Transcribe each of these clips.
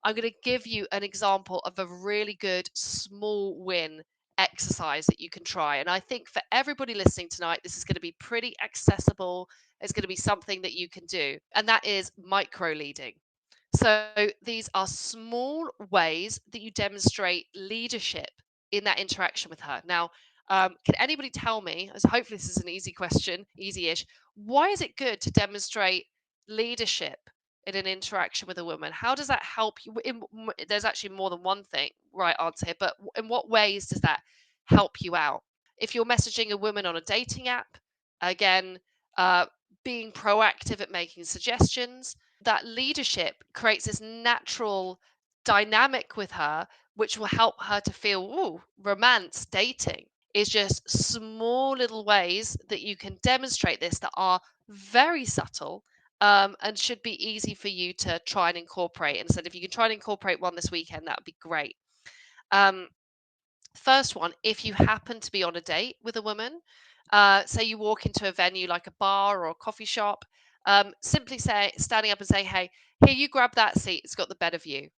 I'm going to give you an example of a really good small win exercise that you can try. And I think for everybody listening tonight, this is going to be pretty accessible. It's going to be something that you can do, and that is micro leading. So these are small ways that you demonstrate leadership in that interaction with her. Now, can anybody tell me, as hopefully this is an easy question, easy-ish, why is it good to demonstrate leadership in an interaction with a woman? How does that help you? There's actually more than one thing right answer here, but in what ways does that help you out? If you're messaging a woman on a dating app, again, uh, being proactive at making suggestions, that leadership creates this natural dynamic with her, which will help her to feel, ooh, romance, dating is just small little ways that you can demonstrate this that are very subtle, and should be easy for you to try and incorporate. And so if you can try and incorporate one this weekend, that would be great. First one, if you happen to be on a date with a woman, say you walk into a venue like a bar or a coffee shop, simply standing up and saying, hey, here, you grab that seat, it's got the better view.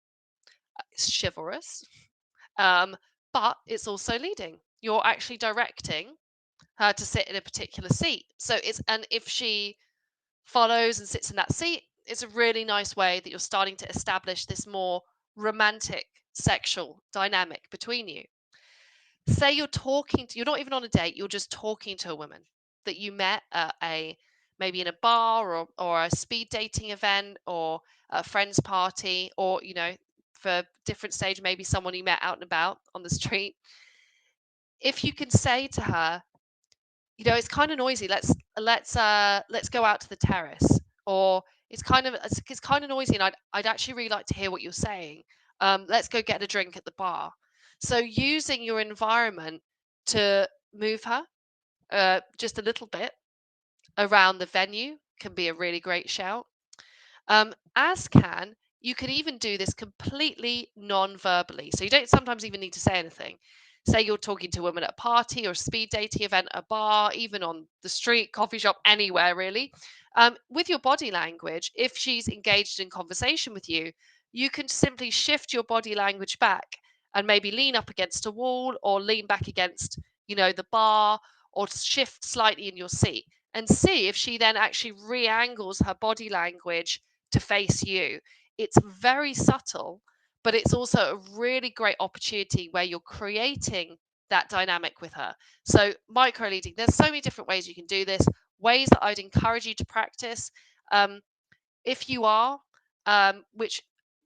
It's chivalrous, but it's also leading. You're actually directing her to sit in a particular seat. And if she follows and sits in that seat, it's a really nice way that you're starting to establish this more romantic sexual dynamic between you. Say you're not even on a date, you're just talking to a woman that you met at maybe in a bar or a speed dating event or a friend's party, or for different stage, maybe someone you met out and about on the street. If you can say to her, it's kind of noisy, let's go out to the terrace, or it's kind of noisy, and I'd actually really like to hear what you're saying. Let's go get a drink at the bar. So using your environment to move her just a little bit around the venue can be a really great shout. As can You can even do this completely non-verbally. So you don't sometimes even need to say anything. Say you're talking to a woman at a party or a speed dating event, a bar, even on the street, coffee shop, anywhere really. With your body language, if she's engaged in conversation with you, you can simply shift your body language back and maybe lean up against a wall or lean back against, the bar, or shift slightly in your seat, and see if she then actually re-angles her body language to face you. It's very subtle, but it's also a really great opportunity where you're creating that dynamic with her. So microleading, there's so many different ways you can do this, ways that I'd encourage you to practice. If you are, which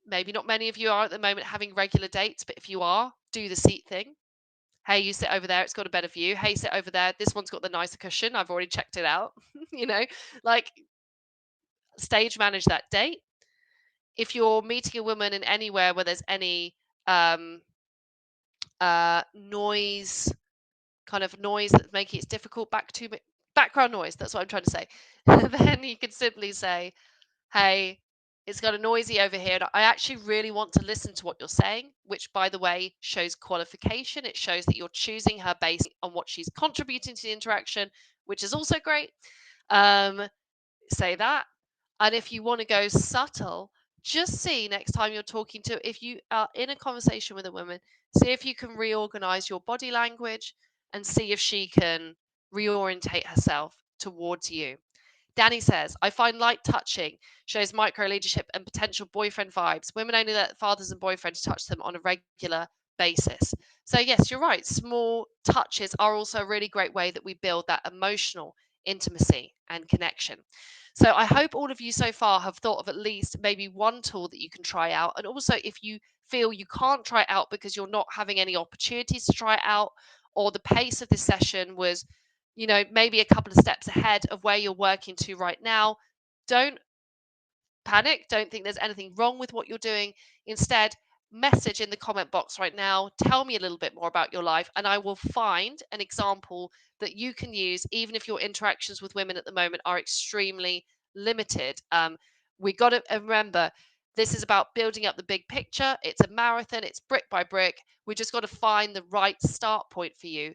maybe not many of you are at the moment having regular dates, but if you are, do the seat thing. Hey, you sit over there, it's got a better view. Hey, sit over there, this one's got the nicer cushion, I've already checked it out. Like, stage manage that date. If you're meeting a woman in anywhere where there's any noise, kind of noise that's making it difficult, background noise, that's what I'm trying to say, then you can simply say, hey, it's got a noisy over here, and I actually really want to listen to what you're saying, which, by the way, shows qualification. It shows that you're choosing her based on what she's contributing to the interaction, which is also great. Say that. And if you want to go subtle, just see next time you're talking to, if you are in a conversation with a woman, see if you can reorganize your body language and see if she can reorientate herself towards you. Danny says, I find light touching shows micro leadership and potential boyfriend vibes. Women only let fathers and boyfriends touch them on a regular basis. So, yes, you're right. Small touches are also a really great way that we build that emotional intimacy and connection. So, I hope all of you so far have thought of at least maybe one tool that you can try out. And also, if you feel you can't try it out because you're not having any opportunities to try it out, or the pace of this session was maybe a couple of steps ahead of where you're working to right now, don't panic. Don't think there's anything wrong with what you're doing. Instead, message in the comment box right now. Tell me a little bit more about your life, and I will find an example that you can use, even if your interactions with women at the moment are extremely limited. We got to remember, this is about building up the big picture. It's a marathon. It's brick by brick. We just got to find the right start point for you